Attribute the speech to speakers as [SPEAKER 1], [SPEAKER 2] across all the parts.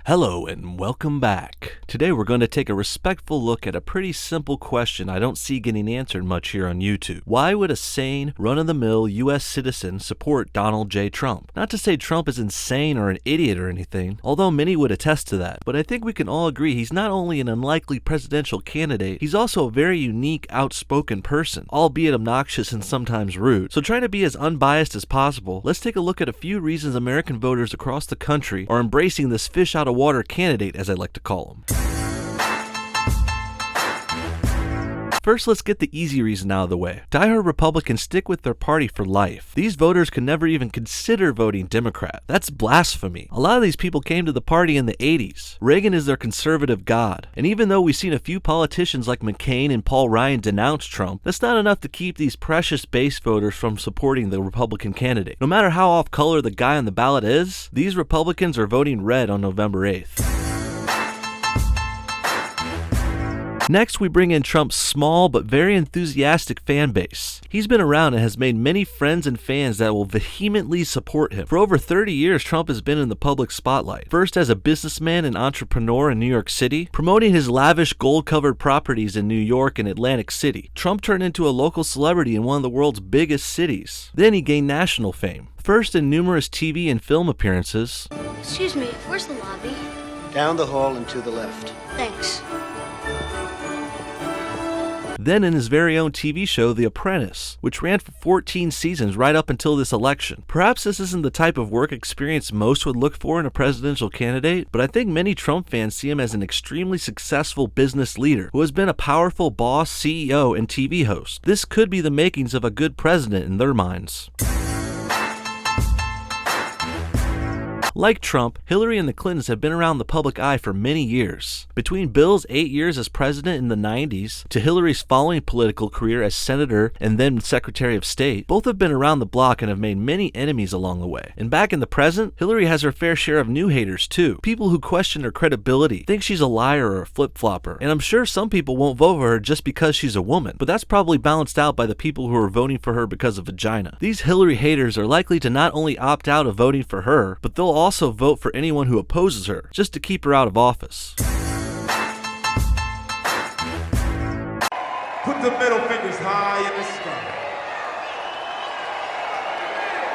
[SPEAKER 1] Hello and welcome back. Today we're going to take a respectful look at a pretty simple question I don't see getting answered much here on YouTube. Why would a sane, run-of-the-mill US citizen support Donald J. Trump? Not to say Trump is insane or an idiot or anything, although many would attest to that, but I think we can all agree he's not only an unlikely presidential candidate, he's also a very unique, outspoken person, albeit obnoxious and sometimes rude. So trying to be as unbiased as possible, let's take a look at a few reasons American voters across the country are embracing this fish out of water candidate, as I like to call him. First, let's get the easy reason out of the way. Diehard Republicans stick with their party for life. These voters can never even consider voting Democrat. That's blasphemy. A lot of these people came to the party in the 80s. Reagan is their conservative god. And even though we've seen a few politicians like McCain and Paul Ryan denounce Trump, that's not enough to keep these precious base voters from supporting the Republican candidate. No matter how off color the guy on the ballot is, these Republicans are voting red on November 8th. Next, we bring in Trump's small but very enthusiastic fan base. He's been around and has made many friends and fans that will vehemently support him. For over 30 years, Trump has been in the public spotlight. First as a businessman and entrepreneur in New York City, promoting his lavish gold-covered properties in New York and Atlantic City. Trump turned into a local celebrity in one of the world's biggest cities. Then he gained national fame. First in numerous TV and film appearances.
[SPEAKER 2] Excuse me, where's the lobby?
[SPEAKER 3] Down the hall and to the left.
[SPEAKER 2] Thanks.
[SPEAKER 1] Then in his very own TV show, The Apprentice, which ran for 14 seasons right up until this election. Perhaps this isn't the type of work experience most would look for in a presidential candidate, but I think many Trump fans see him as an extremely successful business leader who has been a powerful boss, CEO, and TV host. This could be the makings of a good president in their minds. Like Trump, Hillary and the Clintons have been around the public eye for many years. Between Bill's 8 years as president in the 90s to Hillary's following political career as senator and then Secretary of State, both have been around the block and have made many enemies along the way. And back in the present, Hillary has her fair share of new haters too. People who question her credibility, think she's a liar or a flip-flopper. And I'm sure some people won't vote for her just because she's a woman, but that's probably balanced out by the people who are voting for her because of vagina. These Hillary haters are likely to not only opt out of voting for her, but they'll also vote for anyone who opposes her, just to keep her out of office.
[SPEAKER 4] Put the middle fingers high in the sky.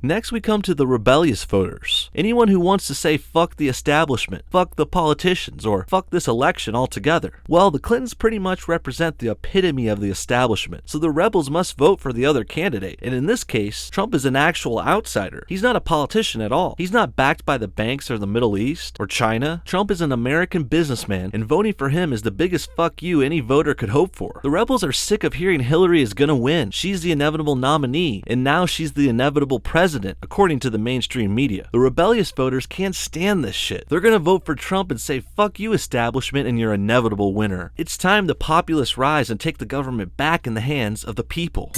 [SPEAKER 1] Next, we come to the rebellious voters. Anyone who wants to say fuck the establishment, fuck the politicians, or fuck this election altogether. Well, the Clintons pretty much represent the epitome of the establishment, so the rebels must vote for the other candidate. And in this case, Trump is an actual outsider. He's not a politician at all. He's not backed by the banks or the Middle East or China. Trump is an American businessman, and voting for him is the biggest fuck you any voter could hope for. The rebels are sick of hearing Hillary is gonna win. She's the inevitable nominee, and now she's the inevitable president, according to the mainstream media. The rebellious voters can't stand this shit. They're gonna vote for Trump and say, fuck you, establishment, and your inevitable winner. It's time the populists rise and take the government back in the hands of the people.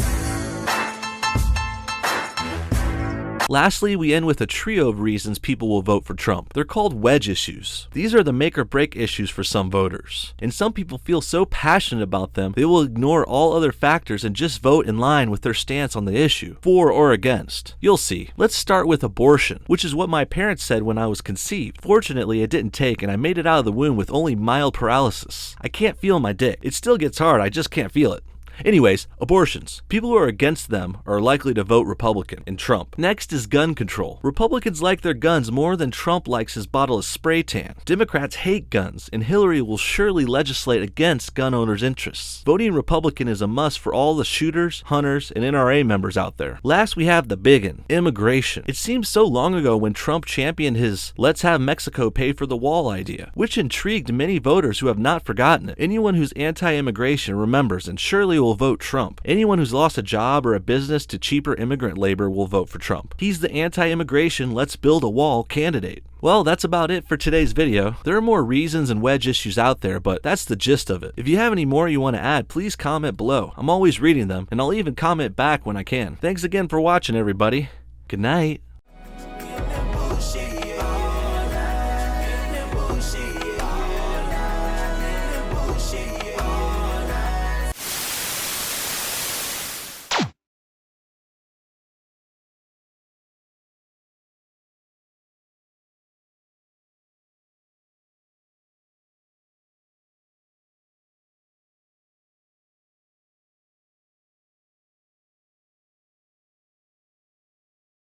[SPEAKER 1] Lastly, we end with a trio of reasons people will vote for Trump. They're called wedge issues. These are the make or break issues for some voters. And some people feel so passionate about them, they will ignore all other factors and just vote in line with their stance on the issue, for or against. You'll see. Let's start with abortion, which is what my parents said when I was conceived. Fortunately, it didn't take and I made it out of the womb with only mild paralysis. I can't feel my dick. It still gets hard, I just can't feel it. Anyways, abortions. People who are against them are likely to vote Republican and Trump. Next is gun control. Republicans like their guns more than Trump likes his bottle of spray tan. Democrats hate guns, and Hillary will surely legislate against gun owners' interests. Voting Republican is a must for all the shooters, hunters, and NRA members out there. Last, we have the biggin, immigration. It seems so long ago when Trump championed his "let's have Mexico pay for the wall" idea, which intrigued many voters who have not forgotten it. Anyone who's anti-immigration remembers and surely will vote Trump. Anyone who's lost a job or a business to cheaper immigrant labor will vote for Trump. He's the anti-immigration, let's build a wall candidate. Well, that's about it for today's video. There are more reasons and wedge issues out there, but that's the gist of it. If you have any more you want to add, please comment below. I'm always reading them, and I'll even comment back when I can. Thanks again for watching, everybody. Good night.